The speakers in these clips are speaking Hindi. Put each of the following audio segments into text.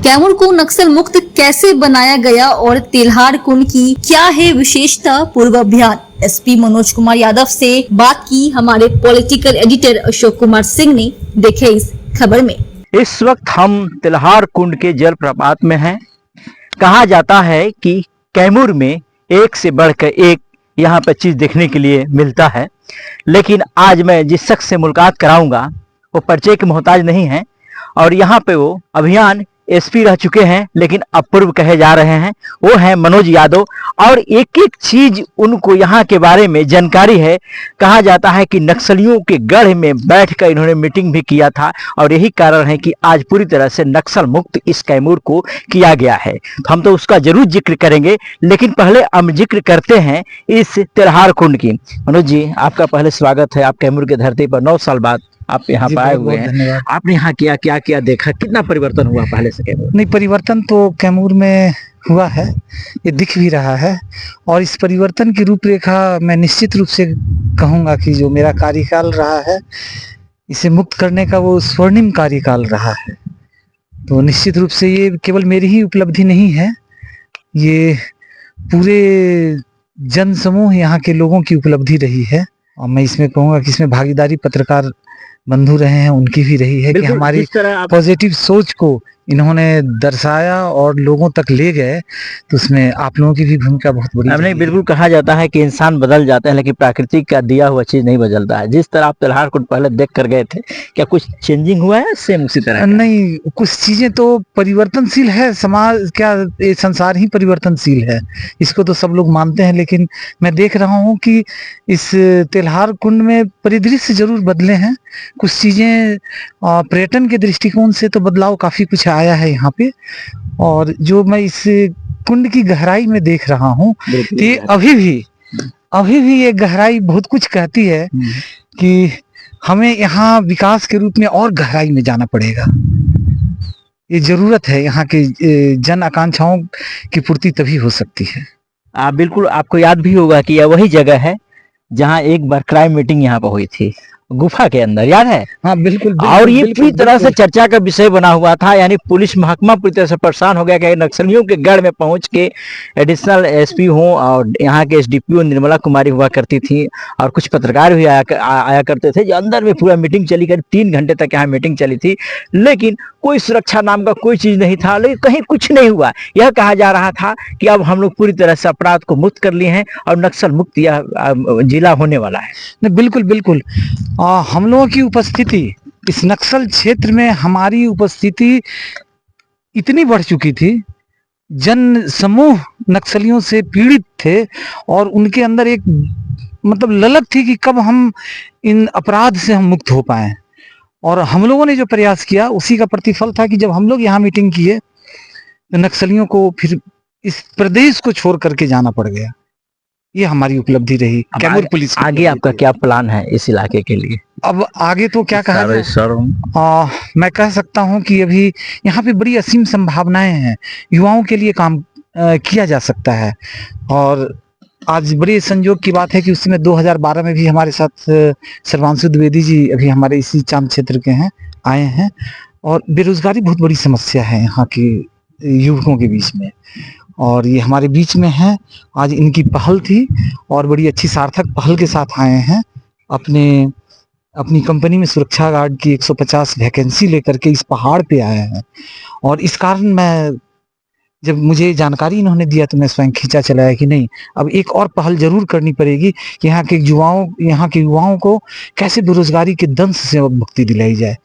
कैमूर को नक्सल मुक्त कैसे बनाया गया और तेल्हार कुंड की क्या है विशेषता, पूर्व अभियान एसपी मनोज कुमार यादव से बात की हमारे पॉलिटिकल एडिटर अशोक कुमार सिंह ने। देखे इस खबर में। इस वक्त हम तेल्हार कुंड के जलप्रपात में हैं। कहा जाता है कि कैमूर में एक से बढ़कर एक यहाँ पर चीज देखने के लिए मिलता है, लेकिन आज मैं जिस शख्स से मुलाकात कराऊंगा वो परिचय के मोहताज नहीं है और यहाँ पे वो अभियान एसपी रह चुके हैं, लेकिन अपूर्व कहे जा रहे हैं। वो है मनोज यादव और एक एक चीज उनको यहाँ के बारे में जानकारी है। कहा जाता है कि नक्सलियों के गढ़ में बैठकर इन्होंने मीटिंग भी किया था और यही कारण है कि आज पूरी तरह से नक्सल मुक्त इस कैमूर को किया गया है। हम तो उसका जरूर जिक्र करेंगे, लेकिन पहले हम जिक्र करते हैं इस तेल्हार कुंड की। मनोज जी, आपका पहले स्वागत है। आप कैमूर की धरती पर 9 साल बाद आप यहाँ पर आए हुए हैं। आपने यहाँ क्या क्या देखा, कितना परिवर्तन हुआ पहले से कैमूर? नहीं, परिवर्तन तो कैमूर में हुआ है, ये दिख भी रहा है। और इस परिवर्तन की रूपरेखा मैं निश्चित रूप से कहूँगा कि जो मेरा कार्यकाल रहा है, इसे मुक्त करने का वो स्वर्णिम कार्यकाल रहा है। तो निश्चित रूप से ये केवल मेरी ही उपलब्धि नहीं है, ये पूरे जन समूह यहाँ के लोगों की उपलब्धि रही है। और मैं इसमें कहूँगा कि इसमें भागीदारी पत्रकार बंधु रहे हैं, उनकी भी रही है कि हमारी पॉजिटिव सोच को इन्होंने दर्शाया और लोगों तक ले गए, तो उसमें आप लोगों की भी भूमिका बहुत बड़ी है। बिल्कुल कहा जाता है कि इंसान बदल जाते हैं, लेकिन प्राकृतिक का दिया हुआ चीज नहीं बदलता है। जिस तरह आप तेल्हार कुंड पहले देख कर गए थे, क्या कुछ चेंजिंग हुआ है? सेम उसी तरह? नहीं, कुछ चीजें तो परिवर्तनशील है। समाज क्या, ये संसार ही परिवर्तनशील है, इसको तो सब लोग मानते हैं। लेकिन मैं देख रहा हूँ कि इस तेल्हार कुंड में परिदृश्य जरूर बदले हैं। कुछ चीजें पर्यटन के दृष्टिकोण से तो बदलाव काफी कुछ आया है यहाँ पे। और जो मैं इस कुंड की गहराई में देख रहा हूँ, ये अभी भी ये गहराई बहुत कुछ कहती है कि हमें यहाँ विकास के रूप में और गहराई में जाना पड़ेगा। ये जरूरत है, यहाँ के जन आकांक्षाओं की पूर्ति तभी हो सकती है। बिल्कुल, आपको याद भी होगा कि यह वही जगह है जहाँ एक बार क्राइम मीटिंग यहाँ पर हुई थी, गुफा के अंदर, याद है? हाँ, बिल्कुल। और ये पूरी तरह से चर्चा का विषय बना हुआ था। यानी पुलिस महकमा पूरी तरह से परेशान हो गया कि नक्सलियों के गढ़ में पहुंच के एडिशनल एसपी हो और यहाँ के एसडीपीओ निर्मला कुमारी हुआ करती थी और कुछ पत्रकार भी आया करते थे, जो अंदर में पूरा मीटिंग चली, करीब 3 घंटे तक यहाँ मीटिंग चली थी, लेकिन कोई सुरक्षा नाम का कोई चीज नहीं था। लेकिन कहीं कुछ नहीं हुआ। यह कहा जा रहा था कि अब हम लोग पूरी तरह से अपराध को मुक्त कर लिए हैं और नक्सल मुक्त यह जिला होने वाला है। बिल्कुल। हम लोगों की उपस्थिति इस नक्सल क्षेत्र में, हमारी उपस्थिति इतनी बढ़ चुकी थी, जन समूह नक्सलियों से पीड़ित थे और उनके अंदर एक मतलब ललक थी कि कब हम इन अपराध से हम मुक्त हो पाए। और हम लोगों ने जो प्रयास किया, उसी का प्रतिफल था कि जब हम लोग यहाँ मीटिंग किए तो नक्सलियों को फिर इस प्रदेश को छोड़ करके जाना पड़ गया। ये हमारी उपलब्धि रही कैमूर पुलिस की। आगे आपका क्या प्लान है इस इलाके के लिए? अब आगे तो क्या कहा जाए, मैं कह सकता हूं कि अभी यहाँ पे बड़ी असीम संभावनाएं हैं। युवाओं के लिए काम किया जा सकता है। और आज बड़े संयोग की बात है कि उस समय 2012 में भी हमारे साथ सर्वांशु द्विवेदी जी अभी हमारे इसी चांद क्षेत्र के हैं, आए हैं। और बेरोजगारी बहुत बड़ी समस्या है यहाँ के युवकों के बीच में, और ये हमारे बीच में है। आज इनकी पहल थी और बड़ी अच्छी सार्थक पहल के साथ आए हैं। अपनी कंपनी में सुरक्षा गार्ड की 150 वैकेंसी लेकर के इस पहाड़ पे आए हैं। और इस कारण मैं, जब मुझे जानकारी इन्होंने दिया तो मैं स्वयं खींचा चलाया कि नहीं, अब एक और पहल जरूर करनी पड़ेगी कि यहाँ के युवाओं को कैसे बेरोजगारी के दंश से मुक्ति दिलाई जाए।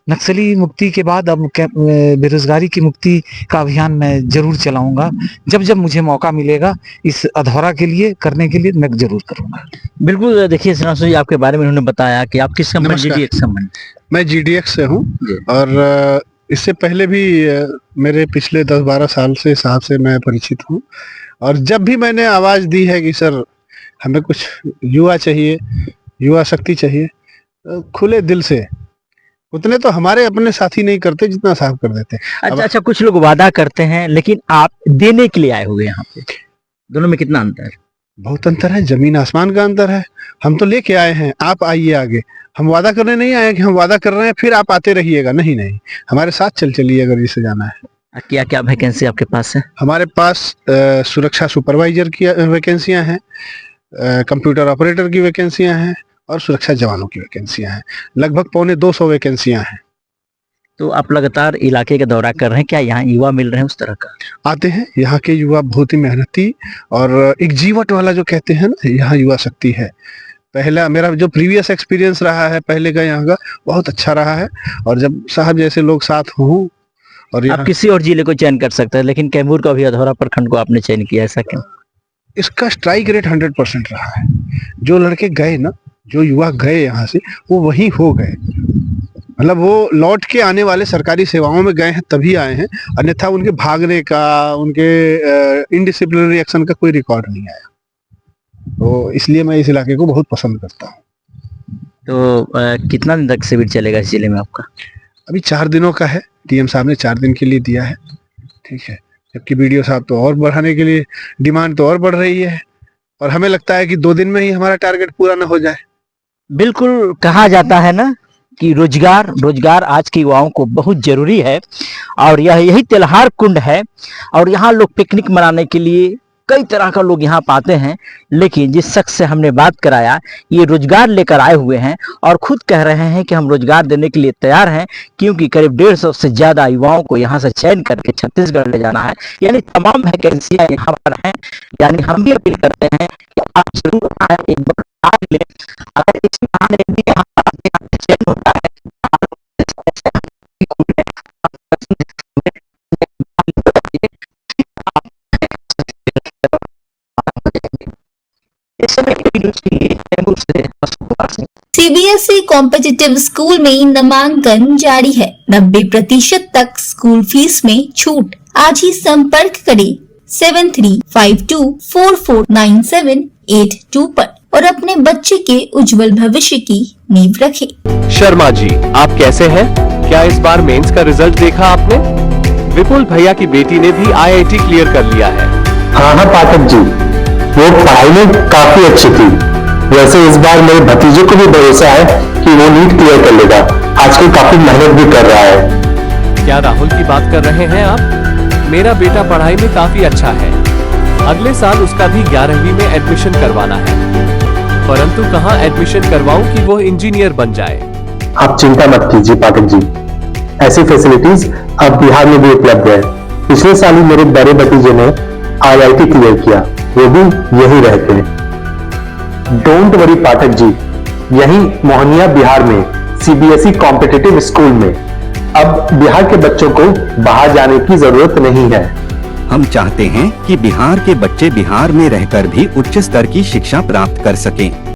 नक्सली मुक्ति के बाद अब बेरोजगारी की मुक्ति का अभियान मैं जरूर चलाऊंगा। जब मुझे मौका मिलेगा इस अधौरा के लिए करने के लिए, मैं जरूर करूंगा। बिल्कुल। देखिए श्रीनिवास जी, आपके बारे में उन्होंने बताया कि आप किस कंपनी? GDX company. मैं GDX से हूँ और इससे पहले भी मेरे पिछले 10-12 साल से साहब से मैं परिचित हूँ। और जब भी मैंने आवाज़ दी है कि सर हमें कुछ युवा चाहिए, युवा शक्ति चाहिए, खुले दिल से, उतने तो हमारे अपने साथी नहीं करते जितना साहब कर देते। अच्छा, कुछ लोग वादा करते हैं लेकिन आप देने के लिए आए हुए यहाँ पे, दोनों में कितना अंतर है? बहुत अंतर है, जमीन आसमान का अंतर है। हम तो लेके आए हैं, आप आइए आगे। हम वादा करने नहीं आए कि हम वादा कर रहे हैं फिर आप आते रहिएगा, नहीं, हमारे साथ चलिए अगर जिसे जाना है। क्या क्या वैकेंसी आपके पास है? हमारे पास सुरक्षा सुपरवाइजर की वैकेंसियां हैं, कंप्यूटर ऑपरेटर की वैकेंसियां हैं और सुरक्षा जवानों की वैकेंसियां हैं। लगभग 250 वैकेंसियां हैं। तो आप लगातार इलाके का दौरा कर रहे हैं, क्या यहाँ युवा मिल रहे हैं उस तरह का? आते हैं, यहाँ के युवा बहुत ही मेहनती और एक जीवट वाला जो कहते हैं ना, यहाँ युवा शक्ति है। पहला मेरा जो प्रीवियस एक्सपीरियंस रहा है पहले का, यहाँ का बहुत अच्छा रहा है। और जब साहब जैसे लोग साथ हों और आप किसी और जिले को चयन कर सकते हैं, लेकिन कैमूर का भी अधौरा प्रखंड को आपने चयन किया, ऐसा क्यों? इसका स्ट्राइक रेट 100% रहा है। जो लड़के गए ना, जो युवा गए यहाँ से, वो वहीं हो गए। मतलब वो लौट के आने वाले सरकारी सेवाओं में गए हैं तभी आए हैं, अन्यथा उनके भागने का, उनके इनडिसिप्लिनरी एक्शन का कोई रिकॉर्ड नहीं आया। तो इसलिए मैं इस इलाके को बहुत पसंद करता हूँ। तो कितना दिन तक शिविर चलेगा इस जिले में आपका? अभी 4 दिनों का है, डीएम साहब ने 4 दिन के लिए दिया है, ठीक है। जबकि बीडीओ साहब तो और बढ़ाने के लिए डिमांड तो और बढ़ रही है, और हमें लगता है कि 2 दिन में ही हमारा टारगेट पूरा ना हो जाए। बिल्कुल, कहा जाता है ना कि रोजगार आज के युवाओं को बहुत जरूरी है, और यही तिल्हार कुंड है। और यहाँ लोग पिकनिक मनाने के लिए कई तरह का लोग यहाँ पाते हैं, लेकिन जिस शख्स से हमने बात कराया, ये रोजगार लेकर आए हुए हैं और खुद कह रहे हैं कि हम रोजगार देने के लिए तैयार हैं, क्योंकि करीब 150 से ज्यादा युवाओं को यहाँ से चयन करके छत्तीसगढ़ ले जाना है। यानी तमाम वैकेंसियां यहाँ पर हैं। यानी हम भी अपील करते हैं कि आप जरूर आए, एक बार आ लें। अगर इसी बहाने भी यहाँ चयन होता है, सीबीएसई कॉम्पिटिटिव स्कूल में नामांकन जारी है। 90% तक स्कूल फीस में छूट। आज ही संपर्क करें 7352449782 पर और अपने बच्चे के उज्जवल भविष्य की नींव रखें। शर्मा जी, आप कैसे हैं? क्या इस बार मेंस का रिजल्ट देखा आपने? विपुल भैया की बेटी ने भी आईआईटी क्लियर कर लिया है। हाँ पाठक जी, वो पढ़ाई में काफी अच्छी थी। वैसे इस बार मेरे भतीजे को भी भरोसा है कि वो नीट क्लियर कर लेगा। आजकल काफी मेहनत भी कर रहा है। क्या राहुल की बात कर रहे हैं आप? मेरा बेटा पढ़ाई में काफी अच्छा है। अगले साल उसका भी 11वीं में एडमिशन करवाना है, परंतु कहाँ एडमिशन करवाऊं कि वो इंजीनियर बन जाए। आप चिंता मत कीजिए पाठक जी, ऐसी फैसिलिटीज अब बिहार में भी उपलब्ध है। पिछले साल ही मेरे बड़े भतीजे ने आईआईटी क्लियर किया, वो भी यही रहते हैं। डोंट वरी पाठक जी, यही मोहनिया बिहार में सीबीएसई कॉम्पिटिटिव स्कूल में अब बिहार के बच्चों को बाहर जाने की जरूरत नहीं है। हम चाहते हैं कि बिहार के बच्चे बिहार में रहकर भी उच्च स्तर की शिक्षा प्राप्त कर सकें।